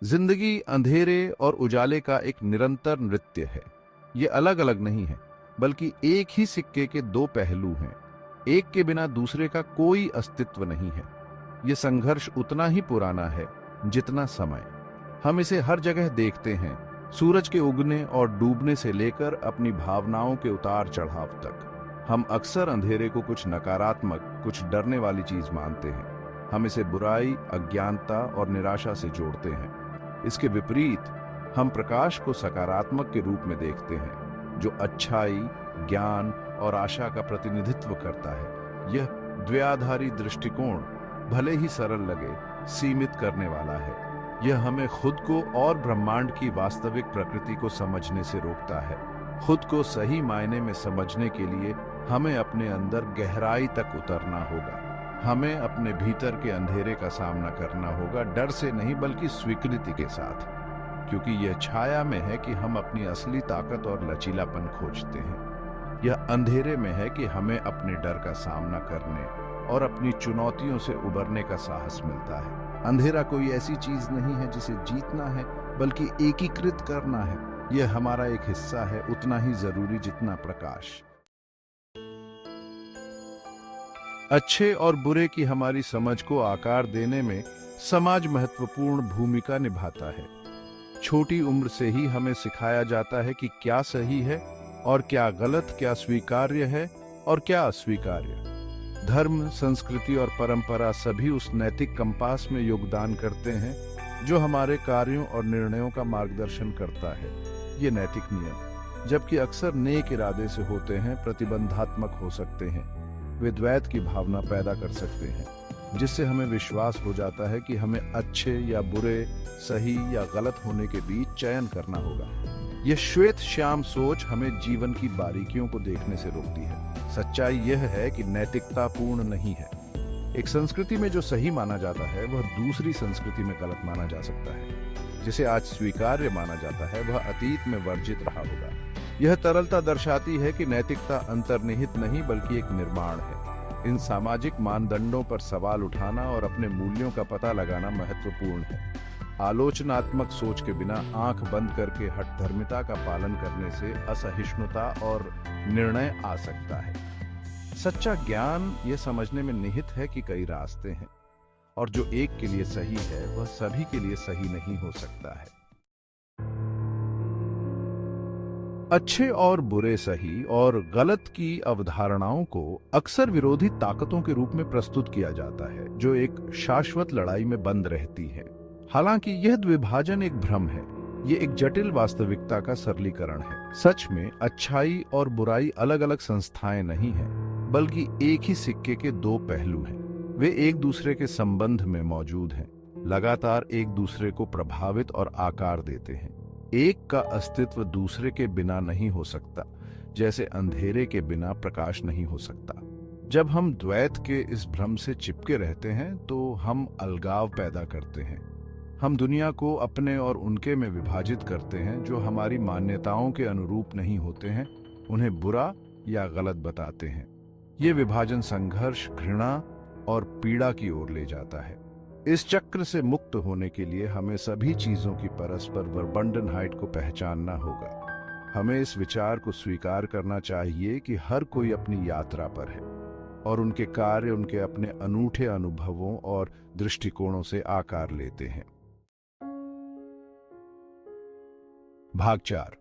जिंदगी अंधेरे और उजाले का एक निरंतर नृत्य है। ये अलग अलग नहीं है, बल्कि एक ही सिक्के के दो पहलू हैं। एक के बिना दूसरे का कोई अस्तित्व नहीं है। ये संघर्ष उतना ही पुराना है जितना समय। हम इसे हर जगह देखते हैं, सूरज के उगने और डूबने से लेकर अपनी भावनाओं के उतार चढ़ाव तक। हम अक्सर अंधेरे को कुछ नकारात्मक, कुछ डरने वाली चीज मानते हैं। हम इसे बुराई, अज्ञानता और निराशा से जोड़ते हैं। इसके विपरीत हम प्रकाश को सकारात्मक के रूप में देखते हैं, जो अच्छाई, ज्ञान और आशा का प्रतिनिधित्व करता है। यह द्वयाधारी दृष्टिकोण भले ही सरल लगे, सीमित करने वाला है। यह हमें खुद को और ब्रह्मांड की वास्तविक प्रकृति को समझने से रोकता है। खुद को सही मायने में समझने के लिए हमें अपने अंदर गहराई तक उतरना होगा। हमें अपने भीतर के अंधेरे का सामना करना होगा, डर से नहीं बल्कि स्वीकृति के साथ, क्योंकि यह छाया में है कि हम अपनी असली ताकत और लचीलापन खोजते हैं। यह अंधेरे में है कि हमें अपने डर का सामना करने और अपनी चुनौतियों से उबरने का साहस मिलता है। अंधेरा कोई ऐसी चीज नहीं है जिसे जीतना है, बल्कि एकीकृत करना है। यह हमारा एक हिस्सा है, उतना ही जरूरी जितना प्रकाश। अच्छे और बुरे की हमारी समझ को आकार देने में समाज महत्वपूर्ण भूमिका निभाता है। छोटी उम्र से ही हमें सिखाया जाता है कि क्या सही है और क्या गलत, क्या स्वीकार्य है और क्या अस्वीकार्य। धर्म, संस्कृति और परंपरा सभी उस नैतिक कंपास में योगदान करते हैं जो हमारे कार्यों और निर्णयों का मार्गदर्शन करता है। ये नैतिक नियम, जबकि अक्सर नेक इरादे से होते हैं, प्रतिबंधात्मक हो सकते हैं। वे द्वैत की भावना पैदा कर सकते हैं, जिससे हमें विश्वास हो जाता है कि हमें अच्छे या बुरे, सही या गलत होने के बीच चयन करना होगा। यह श्वेत श्याम सोच हमें जीवन की बारीकियों को देखने से रोकती है। सच्चाई यह है कि नैतिकता पूर्ण नहीं है। एक संस्कृति में जो सही माना जाता है वह दूसरी संस्कृति में गलत माना जा सकता है। जिसे आज स्वीकार्य माना जाता है वह अतीत में वर्जित रहा होगा। यह तरलता दर्शाती है कि नैतिकता अंतर्निहित नहीं बल्कि एक निर्माण है। इन सामाजिक मानदंडों पर सवाल उठाना और अपने मूल्यों का पता लगाना महत्वपूर्ण है। आलोचनात्मक सोच के बिना आंख बंद करके हठधर्मिता का पालन करने से असहिष्णुता और निर्णय आ सकता है। सच्चा ज्ञान यह समझने में निहित है कि कई रास्ते हैं और जो एक के लिए सही है वह सभी के लिए सही नहीं हो सकता है। अच्छे और बुरे, सही और गलत की अवधारणाओं को अक्सर विरोधी ताकतों के रूप में प्रस्तुत किया जाता है, जो एक शाश्वत लड़ाई में बंद रहती है। हालांकि यह द्विभाजन एक भ्रम है। ये एक जटिल वास्तविकता का सरलीकरण है। सच में अच्छाई और बुराई अलग अलग संस्थाएं नहीं हैं, बल्कि एक ही सिक्के के दो पहलू हैं। वे एक दूसरे के संबंध में मौजूद हैं, लगातार एक दूसरे को प्रभावित और आकार देते हैं। एक का अस्तित्व दूसरे के बिना नहीं हो सकता, जैसे अंधेरे के बिना प्रकाश नहीं हो सकता। जब हम द्वैत के इस भ्रम से चिपके रहते हैं तो हम अलगाव पैदा करते हैं। हम दुनिया को अपने और उनके में विभाजित करते हैं। जो हमारी मान्यताओं के अनुरूप नहीं होते हैं उन्हें बुरा या गलत बताते हैं। ये विभाजन संघर्ष, घृणा और पीड़ा की ओर ले जाता है। इस चक्र से मुक्त होने के लिए हमें सभी चीजों की परस्पर वर्बंडनहाइट को पहचानना होगा। हमें इस विचार को स्वीकार करना चाहिए कि हर कोई अपनी यात्रा पर है और उनके कार्य उनके अपने अनूठे अनुभवों और दृष्टिकोणों से आकार लेते हैं। भाग 4,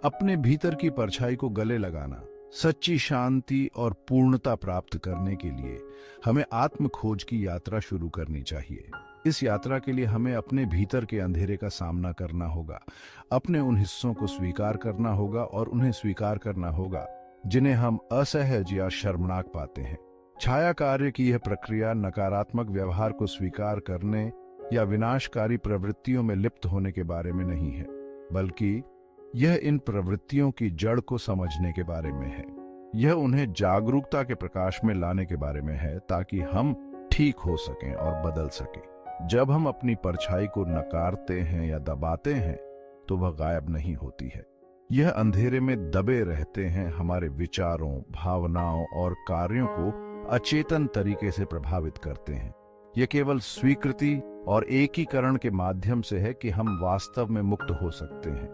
अपने भीतर की परछाई को गले लगाना। सच्ची शांति और पूर्णता प्राप्त करने के लिए हमें आत्म खोज की यात्रा शुरू करनी चाहिए। इस यात्रा के लिए हमें अपने भीतर के अंधेरे का सामना करना होगा, अपने उन हिस्सों को स्वीकार करना होगा और उन्हें स्वीकार करना होगा जिन्हें हम असहज या शर्मनाक पाते हैं। छाया कार्य की यह प्रक्रिया नकारात्मक व्यवहार को स्वीकार करने या विनाशकारी प्रवृत्तियों में लिप्त होने के बारे में नहीं है, बल्कि यह इन प्रवृत्तियों की जड़ को समझने के बारे में है। यह उन्हें जागरूकता के प्रकाश में लाने के बारे में है, ताकि हम ठीक हो सकें और बदल सकें। जब हम अपनी परछाई को नकारते हैं या दबाते हैं तो वह गायब नहीं होती है। यह अंधेरे में दबे रहते हैं, हमारे विचारों, भावनाओं और कार्यों को अचेतन तरीके से प्रभावित करते हैं। यह केवल स्वीकृति और एकीकरण के माध्यम से है कि हम वास्तव में मुक्त हो सकते हैं।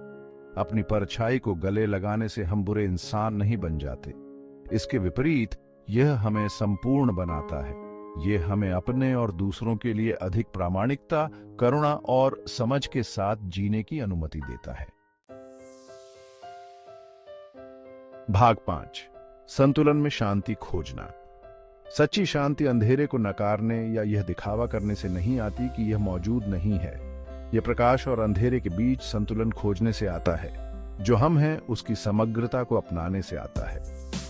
अपनी परछाई को गले लगाने से हम बुरे इंसान नहीं बन जाते। इसके विपरीत यह हमें संपूर्ण बनाता है। ये हमें अपने और दूसरों के लिए अधिक प्रामाणिकता, करुणा और समझ के साथ जीने की अनुमति देता है। भाग 5, संतुलन में शांति खोजना। सच्ची शांति अंधेरे को नकारने या यह दिखावा करने से नहीं आती कि यह मौजूद नहीं है। यह प्रकाश और अंधेरे के बीच संतुलन खोजने से आता है। जो हम हैं उसकी समग्रता को अपनाने से आता है।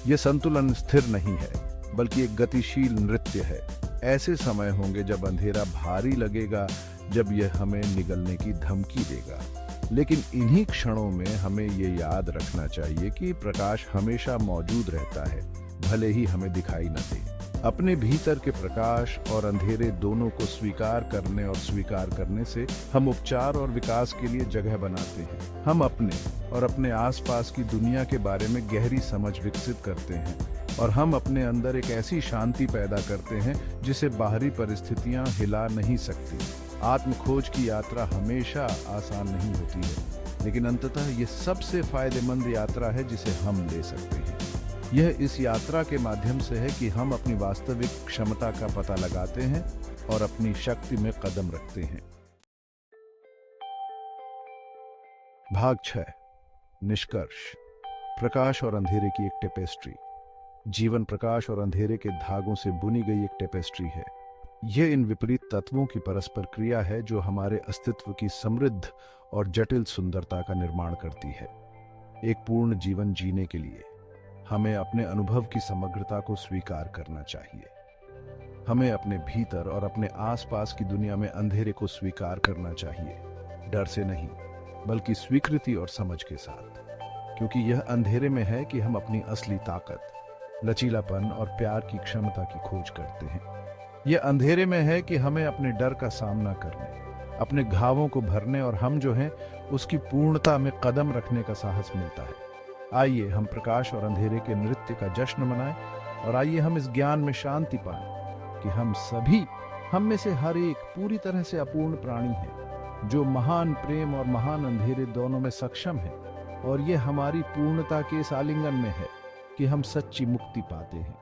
यह संतुलन स्थिर नहीं है, बल्कि एक गतिशील नृत्य है। ऐसे समय होंगे जब अंधेरा भारी लगेगा, जब यह हमें निगलने की धमकी देगा। लेकिन इन्हीं क्षणों में हमें ये याद रखना चाहिए कि प्रकाश हमेशा मौजूद रहता है, भले ही हमें दिखाई न दे। अपने भीतर के प्रकाश और अंधेरे दोनों को स्वीकार करने और स्वीकार करने से हम उपचार और विकास के लिए जगह बनाते हैं। हम अपने और अपने आसपास की दुनिया के बारे में गहरी समझ विकसित करते हैं और हम अपने अंदर एक ऐसी शांति पैदा करते हैं जिसे बाहरी परिस्थितियां हिला नहीं सकती। आत्मखोज की यात्रा हमेशा आसान नहीं होती है, लेकिन अंततः ये सबसे फायदेमंद यात्रा है जिसे हम ले सकते हैं। यह इस यात्रा के माध्यम से है कि हम अपनी वास्तविक क्षमता का पता लगाते हैं और अपनी शक्ति में कदम रखते हैं। भाग 6, निष्कर्ष। प्रकाश और अंधेरे की एक टेपेस्ट्री। जीवन प्रकाश और अंधेरे के धागों से बुनी गई एक टेपेस्ट्री है। यह इन विपरीत तत्वों की परस्पर क्रिया है जो हमारे अस्तित्व की समृद्ध और जटिल सुंदरता का निर्माण करती है। एक पूर्ण जीवन जीने के लिए हमें अपने अनुभव की समग्रता को स्वीकार करना चाहिए। हमें अपने भीतर और अपने आसपास की दुनिया में अंधेरे को स्वीकार करना चाहिए, डर से नहीं, बल्कि स्वीकृति और समझ के साथ, क्योंकि यह अंधेरे में है कि हम अपनी असली ताकत, लचीलापन और प्यार की क्षमता की खोज करते हैं। यह अंधेरे में है कि हमें अपने डर का सामना करने, अपने घावों को भरने और हम जो हैं उसकी पूर्णता में कदम रखने का साहस मिलता है। आइए हम प्रकाश और अंधेरे के नृत्य का जश्न मनाएं और आइए हम इस ज्ञान में शांति पाएं कि हम में से हर एक पूरी तरह से अपूर्ण प्राणी है, जो महान प्रेम और महान अंधेरे दोनों में सक्षम है। और यह हमारी पूर्णता के इस आलिंगन में है कि हम सच्ची मुक्ति पाते हैं।